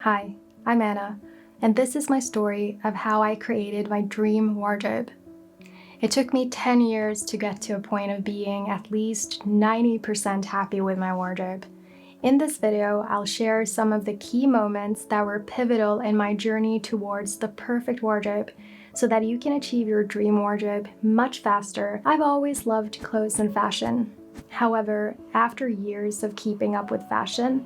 Hi, I'm Anna, and this is my story of how I created my dream wardrobe. It took me 10 years to get to a point of being at least 90% happy with my wardrobe. In this video, I'll share some of the key moments that were pivotal in my journey towards the perfect wardrobe so that you can achieve your dream wardrobe much faster. I've always loved clothes and fashion. However, after years of keeping up with fashion,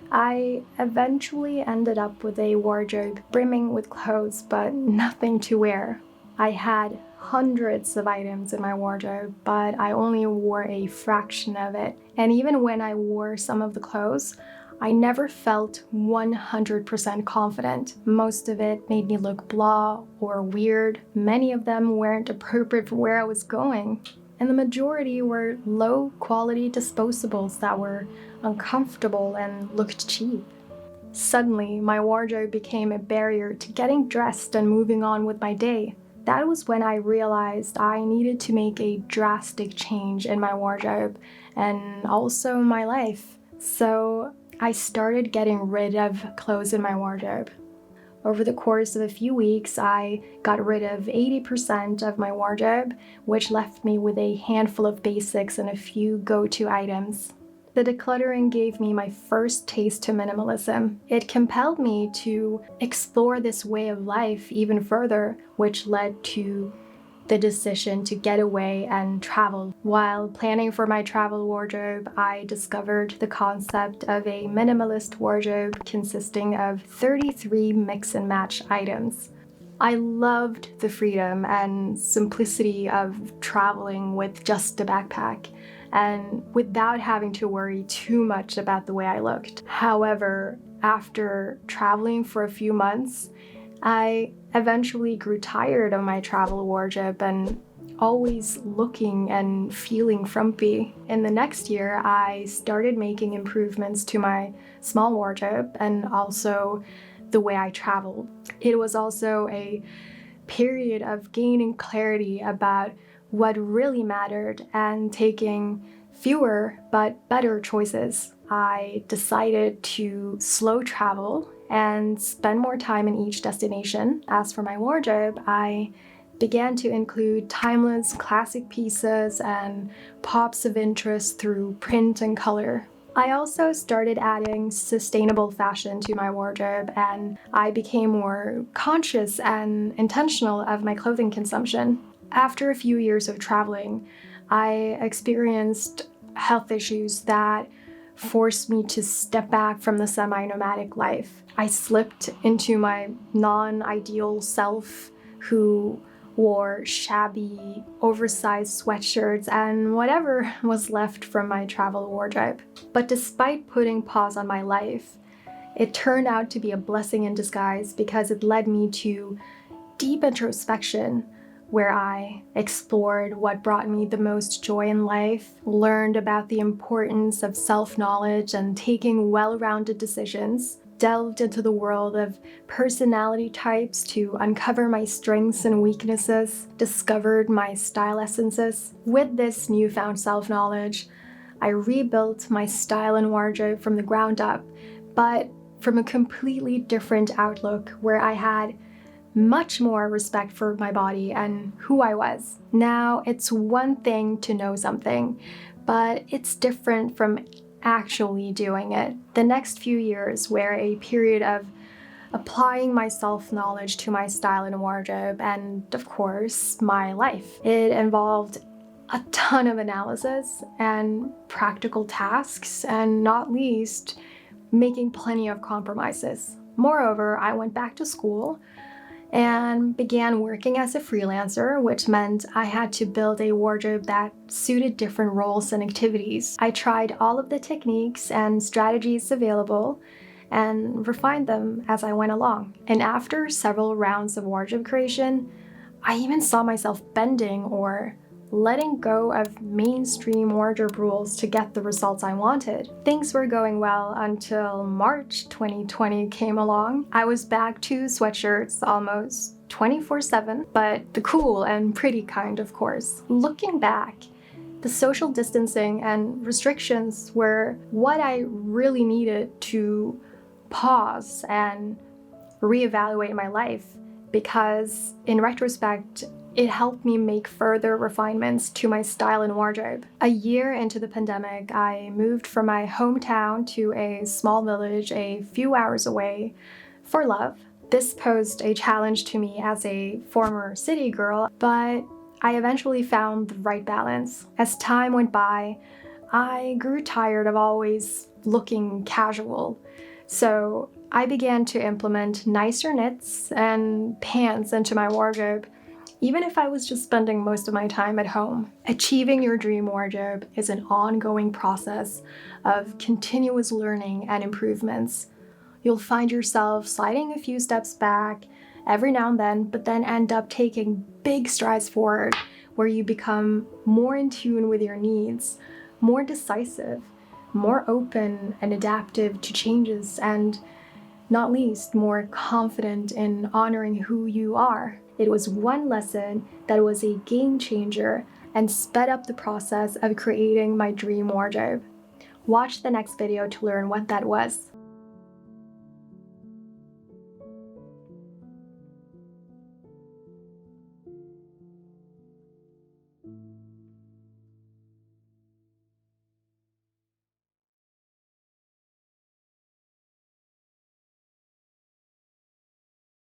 I eventually ended up with a wardrobe brimming with clothes, but nothing to wear. I had hundreds of items in my wardrobe, but I only wore a fraction of it. And even when I wore some of the clothes, I never felt 100% confident. Most of it made me look blah or weird. Many of them weren't appropriate for where I was going. And the majority were low-quality disposables that were uncomfortable and looked cheap. Suddenly, my wardrobe became a barrier to getting dressed and moving on with my day. That was when I realized I needed to make a drastic change in my wardrobe and also my life. So I started getting rid of clothes in my wardrobe. Over the course of a few weeks, I got rid of 80% of my wardrobe, which left me with a handful of basics and a few go-to items. The decluttering gave me my first taste to minimalism. It compelled me to explore this way of life even further, which led to the decision to get away and travel. While planning for my travel wardrobe, I discovered the concept of a minimalist wardrobe consisting of 33 mix and match items. I loved the freedom and simplicity of traveling with just a backpack and without having to worry too much about the way I looked. However, after traveling for a few months, I eventually grew tired of my travel wardrobe and always looking and feeling frumpy. In the next year, I started making improvements to my small wardrobe and also the way I traveled. It was also a period of gaining clarity about what really mattered and taking fewer but better choices. I decided to slow travel and spend more time in each destination. As for my wardrobe, I began to include timeless classic pieces and pops of interest through print and color. I also started adding sustainable fashion to my wardrobe, and I became more conscious and intentional of my clothing consumption. After a few years of traveling, I experienced health issues that forced me to step back from the semi-nomadic life. I slipped into my non-ideal self who wore shabby, oversized sweatshirts and whatever was left from my travel wardrobe. But despite putting pause on my life, it turned out to be a blessing in disguise because it led me to deep introspection, where I explored what brought me the most joy in life, learned about the importance of self-knowledge and taking well-rounded decisions, delved into the world of personality types to uncover my strengths and weaknesses, discovered my style essences. With this newfound self-knowledge, I rebuilt my style and wardrobe from the ground up, but from a completely different outlook where I had much more respect for my body and who I was. Now, it's one thing to know something, but it's different from actually doing it. The next few years were a period of applying my self-knowledge to my style and wardrobe and, of course, my life. It involved a ton of analysis and practical tasks, and not least, making plenty of compromises. Moreover, I went back to school and began working as a freelancer, which meant I had to build a wardrobe that suited different roles and activities. I tried all of the techniques and strategies available and refined them as I went along. And after several rounds of wardrobe creation, I even saw myself bending or letting go of mainstream wardrobe rules to get the results I wanted. Things were going well until March 2020 came along. I was back to sweatshirts almost 24/7, but the cool and pretty kind, of course. Looking back, the social distancing and restrictions were what I really needed to pause and reevaluate my life, because in retrospect, it helped me make further refinements to my style and wardrobe. A year into the pandemic, I moved from my hometown to a small village a few hours away for love. This posed a challenge to me as a former city girl, but I eventually found the right balance. As time went by, I grew tired of always looking casual, so I began to implement nicer knits and pants into my wardrobe, even if I was just spending most of my time at home. Achieving your dream wardrobe is an ongoing process of continuous learning and improvements. You'll find yourself sliding a few steps back every now and then, but then end up taking big strides forward, where you become more in tune with your needs, more decisive, more open and adaptive to changes, and not least, more confident in honoring who you are. It was one lesson that was a game changer and sped up the process of creating my dream wardrobe. Watch the next video to learn what that was.